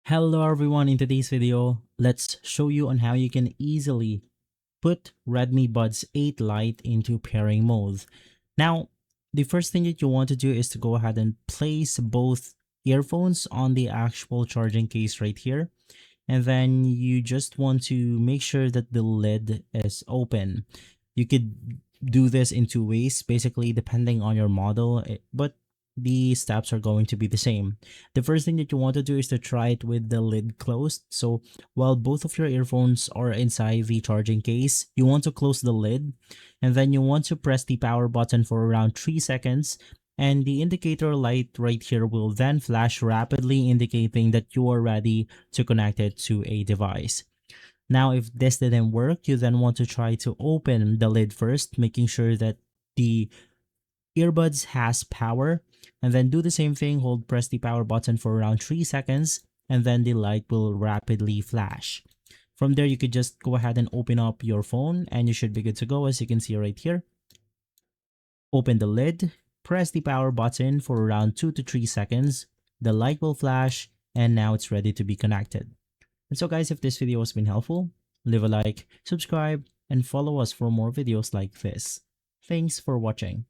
Hello everyone, in today's video, let's show you on how you can easily put Redmi Buds 8 Lite into pairing mode. Now, the first thing that you want to do is to go ahead and place both earphones on the actual charging case right here. And then you just want to make sure that the lid is open. You could do this in two ways, basically depending on your model, but the steps are going to be the same. The first thing that you want to do is to try it with the lid closed. So while both of your earphones are inside the charging case, you want to close the lid and then you want to press the power button for around 3 seconds, and the indicator light right here will then flash rapidly, indicating that you are ready to connect it to a device. Now, if this didn't work, you then want to try to open the lid first, making sure that the earbuds has power, and then do the same thing, press the power button for around 3 seconds, and then the light will rapidly flash. From there, you could just go ahead and open up your phone and you should be good to go, as you can see right here. Open the lid, press the power button for around 2 to 3 seconds, the light will flash, and now it's ready to be connected. And so guys, if this video has been helpful, leave a like, subscribe, and follow us for more videos like this. Thanks for watching.